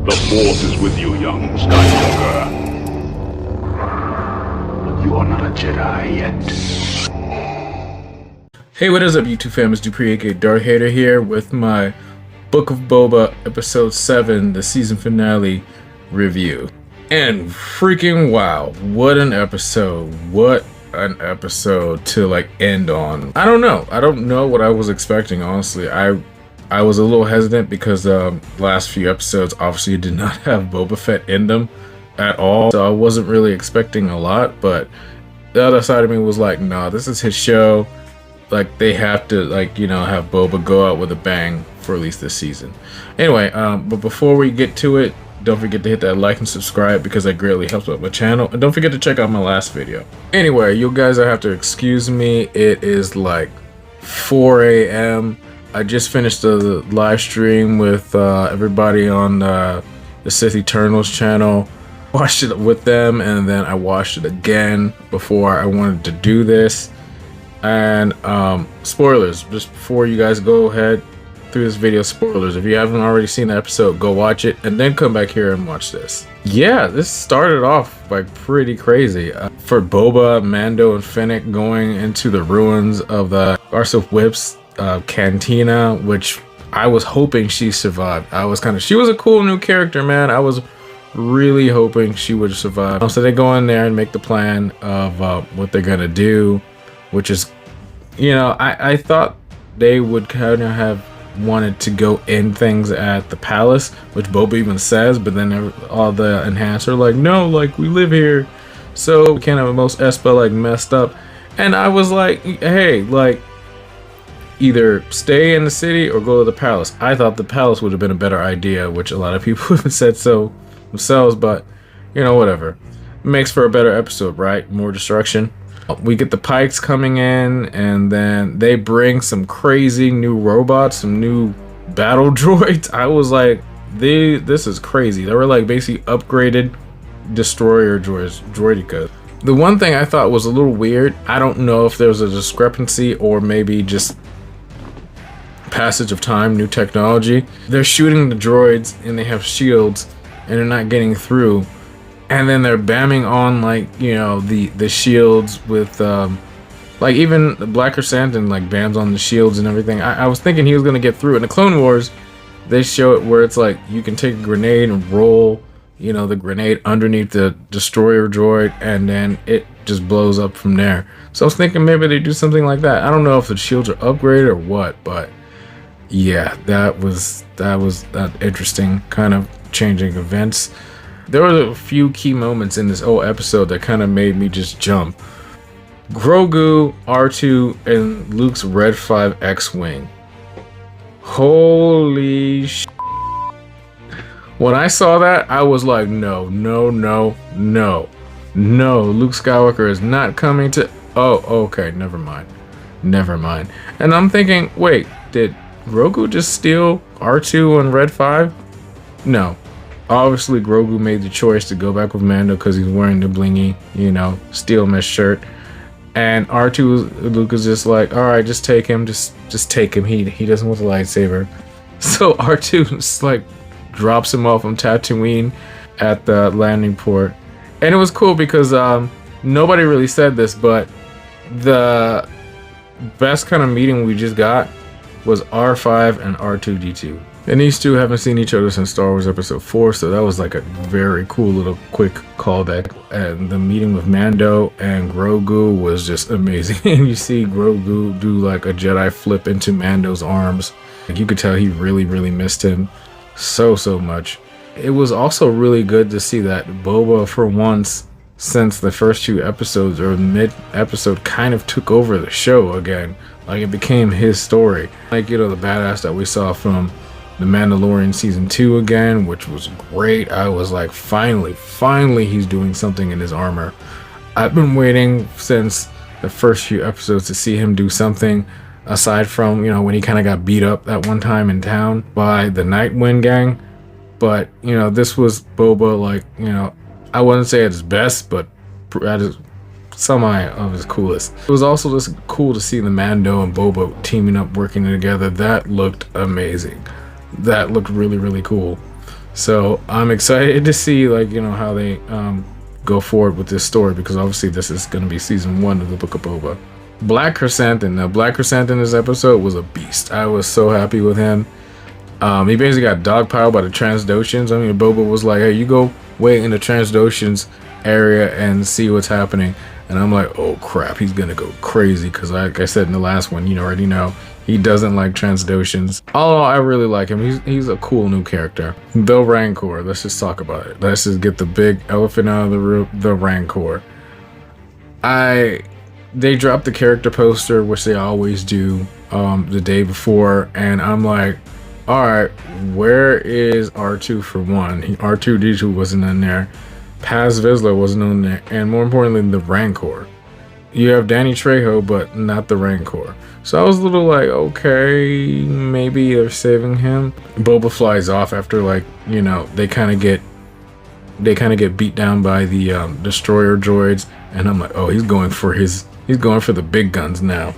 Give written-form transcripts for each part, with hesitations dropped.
The Force is with you, young Skywalker. You are not a Jedi yet. Hey, what is up, YouTube fam? It's Dupree, aka Darth Hater here with my Book of Boba Episode 7, the season finale review. And freaking wow, what an episode. What an episode to like end on. I don't know what I was expecting, honestly. I was a little hesitant because the last few episodes obviously did not have Boba Fett in them at all. So I wasn't really expecting a lot, but the other side of me was like, nah, this is his show. Like, they have to, like, you know, have Boba go out with a bang for at least this season. Anyway, but before we get to it, don't forget to hit that like and subscribe because that greatly helps out my channel. And don't forget to check out my last video. Anyway, you guys have to excuse me. It is like 4 a.m. I just finished the live stream with everybody on the Sith Eternals channel. Watched it with them, and then I watched it again before I wanted to do this. And spoilers, just before you guys go ahead through this video, spoilers. If you haven't already seen the episode, go watch it and then come back here and watch this. Yeah, this started off like pretty crazy. For Boba, Mando, and Fennec going into the ruins of the Garsa Whip's cantina, which I was hoping she survived. She was a cool new character, man. I was really hoping she would survive. So they go in there and make the plan of what they're gonna do, which is, you know, I thought they would kind of have wanted to go in things at the palace, which Boba even says, but then all the enhancer like, no, like, we live here, so we can't have most Espa like messed up. And I was like, hey, like, either stay in the city or go to the palace. I thought the palace would have been a better idea, which a lot of people have said so themselves, but you know, whatever. It makes for a better episode, right? More destruction. We get the Pikes coming in, and then they bring some crazy new robots, some new battle droids. I was like, this is crazy. They were like basically upgraded destroyer droidicas. The one thing I thought was a little weird, I don't know if there was a discrepancy or maybe just passage of time, new technology. They're shooting the droids and they have shields and they're not getting through. And then they're bamming on, like, you know, the shields with like even the Black Chrysanthemum like bams on the shields and everything. I was thinking he was gonna get through. In the Clone Wars, they show it where it's like you can take a grenade and roll, you know, the grenade underneath the destroyer droid, and then it just blows up from there. So I was thinking maybe they do something like that. I don't know if the shields are upgraded or what, but yeah, that was that interesting kind of changing events. There were a few key moments in this whole episode that kind of made me just jump. Grogu, R2, and Luke's Red 5 X-Wing. Holy sh**. When I saw that, I was like, no. Luke Skywalker is not coming to... Oh, okay, never mind. And I'm thinking, wait, did Grogu just steal R2 and Red 5? No. Obviously, Grogu made the choice to go back with Mando because he's wearing the blingy, you know, steel mesh shirt. And Luke is just like, all right, just take him, just take him. He doesn't want the lightsaber. So R2 just like drops him off on Tatooine at the landing port. And it was cool because nobody really said this, but the best kind of meeting we just got was R5 and R2-D2. And these two haven't seen each other since Star Wars Episode 4, so that was like a very cool little quick callback. And the meeting with Mando and Grogu was just amazing. And you see Grogu do like a Jedi flip into Mando's arms. Like, you could tell he really missed him so much. It was also really good to see that Boba, for once since the first few episodes or mid-episode, kind of took over the show again. Like, it became his story. Like, you know, the badass that we saw from TheMandalorian Season 2 again, which was great. I was like, finally he's doing something in his armor. I've been waiting since the first few episodes to see him do something aside from, you know, when he kind of got beat up that one time in town by the Nightwind gang. But, you know, this was Boba, like, you know, I wouldn't say at his best, but at his semi of his coolest. It was also just cool to see the Mando and Boba teaming up, working together. That looked amazing. That looked really cool. So I'm excited to see like, you know, how they go forward with this story, because obviously this is going to be season 1 of the Book of Boba. Black Chrysanthemum. Now, Black Chrysanthemum in this episode was a beast. I was so happy with him. He basically got dogpiled by the Transdoshans. I mean, Boba was like, hey, you go wait in the Transdoshans area and see what's happening. And I'm like, oh crap, he's gonna go crazy, because like I said in the last one, you already know he doesn't like Transdoshans. Although I really like him. He's a cool new character. The Rancor. Let's just talk about it. Let's just get the big elephant out of the room. The Rancor. They dropped the character poster, which they always do, the day before, and I'm like, all right, where is R2 for one? R2D2 wasn't in there. Paz Vizsla wasn't in there, and more importantly, the Rancor. You have Danny Trejo, but not the Rancor. So I was a little like, okay, maybe they're saving him. Boba flies off after, like, you know, they kind of get beat down by the destroyer droids, and I'm like, oh, he's going for the big guns now.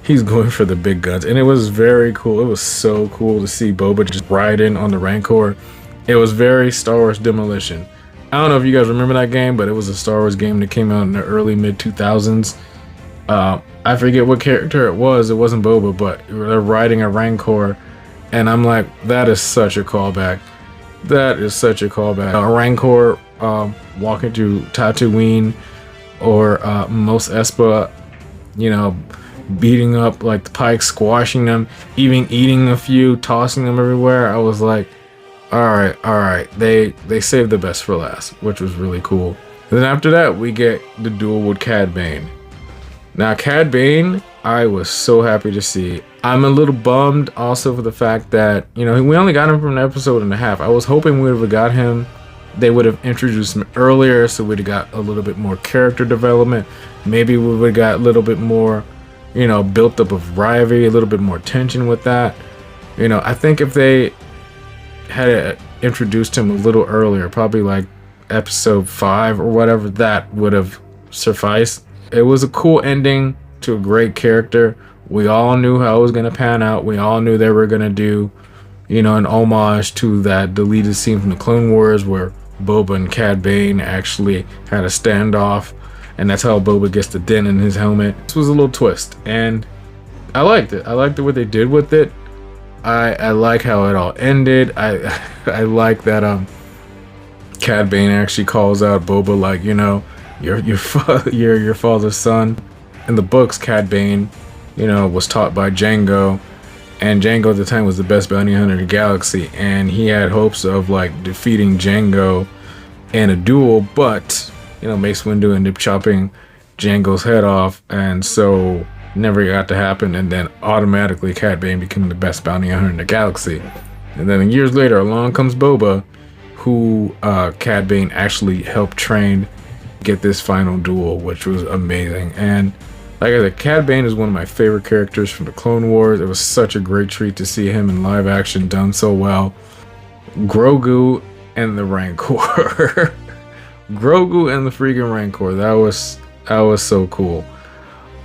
He's going for the big guns, and it was very cool. It was so cool to see Boba just ride in on the Rancor. It was very Star Wars Demolition. I don't know if you guys remember that game, but it was a Star Wars game that came out in the early mid-2000s. I forget what character it was. It wasn't Boba, but they're riding a Rancor, and I'm like, that is such a callback. That is such a callback. A Rancor walking through Tatooine or Mos Espa, you know, beating up like the Pikes, squashing them, even eating a few, tossing them everywhere. I was like, all right, they saved the best for last, which was really cool. Then after that, we get the duel with Cad Bane. Now, Cad Bane, I was so happy to see. I'm a little bummed also for the fact that, you know, we only got him for an episode and a half. I was hoping we would have got him, they would have introduced him earlier, so we'd have got a little bit more character development. Maybe we would have got a little bit more, you know, built up of rivalry, a little bit more tension with that. You know, I think if they had introduced him a little earlier, probably like episode 5 or whatever, that would have sufficed. It was a cool ending to a great character. We all knew how it was going to pan out. We all knew they were going to do, you know, an homage to that deleted scene from the Clone Wars where Boba and Cad Bane actually had a standoff, and that's how Boba gets the dent in his helmet. This was a little twist, and I liked it. I liked what they did with it. I like how it all ended. I like that Cad Bane actually calls out Boba like, you know, you're your father's son. In the books, Cad Bane, you know, was taught by Jango, and Jango at the time was the best bounty hunter in the galaxy, and he had hopes of like defeating Jango in a duel, but you know, Mace Windu ended up chopping Jango's head off, and so never got to happen. And then automatically Cad Bane became the best bounty hunter in the galaxy. And then years later, along comes Boba, who Cad Bane actually helped train, get this final duel, which was amazing. And like I said, Cad Bane is one of my favorite characters from the Clone Wars. It was such a great treat to see him in live action done so well. Grogu and the Rancor. Grogu and the freaking Rancor. That was so cool.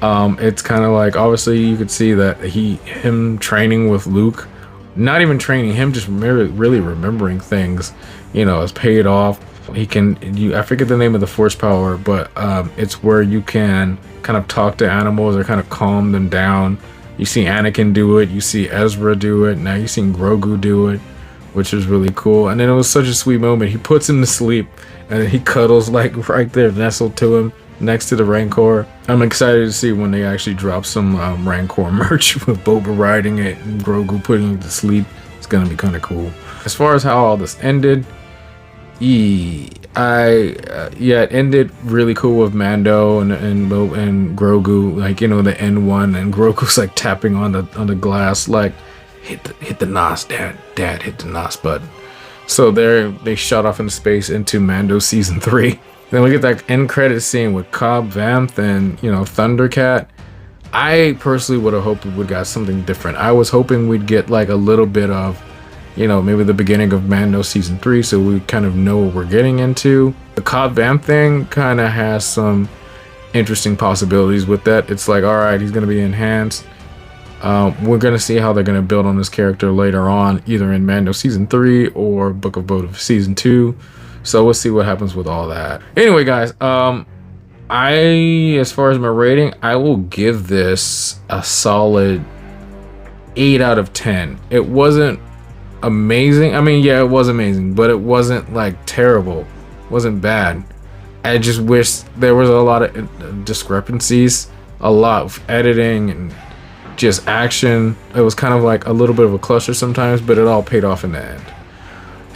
It's kind of like, obviously you could see that him training with Luke, not even training him, just really remembering things, you know, has paid off. I forget the name of the force power, but it's where you can kind of talk to animals or kind of calm them down. You see Anakin do it, you see Ezra do it, now you've seen Grogu do it, which is really cool. And then it was such a sweet moment. He puts him to sleep and then he cuddles like right there, nestled to him next to the Rancor. I'm excited to see when they actually drop some Rancor merch with Boba riding it and Grogu putting it to sleep. It's gonna be kind of cool. As far as how all this ended, it ended really cool with Mando and Grogu, like, you know, the N1, and Grogu's like tapping on the glass, like, hit the NOS, dad, hit the NOS button. So they shot off into space into Mando season 3. Then we get that end credit scene with Cobb Vanth and, you know, Thundercat. I personally would have hoped we would got something different. I was hoping we'd get like a little bit of, you know, maybe the beginning of Mando season 3, so we kind of know what we're getting into. The Cobb Vanth thing kind of has some interesting possibilities with that. It's like, all right, he's going to be enhanced. We're gonna see how they're gonna build on this character later on, either in Mando season 3 or Book of Boba season 2. So we'll see what happens with all that. Anyway, guys, as far as my rating, I will give this a solid 8 out of 10. It wasn't amazing. I mean, yeah, it was amazing, but it wasn't like terrible. It wasn't bad. I just wish there was a lot of discrepancies, a lot of editing and just action. It was kind of like a little bit of a cluster sometimes, but it all paid off in the end.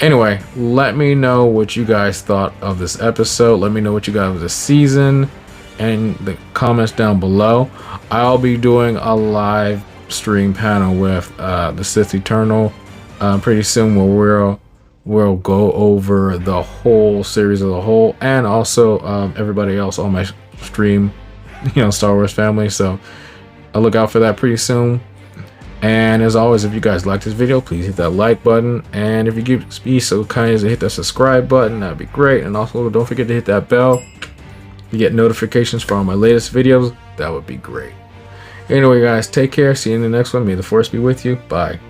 Anyway, let me know what you guys thought of this episode. Let me know what you got of the season in the comments down below. I'll be doing a live stream panel with the Sith Eternal pretty soon, where we'll go over the whole series as a whole, and also everybody else on my stream, Star Wars family. So I'll look out for that pretty soon. And as always, if you guys like this video, please hit that like button, and if you could be so kind as to hit that subscribe button, that'd be great. And also don't forget to hit that bell to get notifications for all my latest videos. That would be great. Anyway, guys, take care. See you in the next one. May the force be with you. Bye.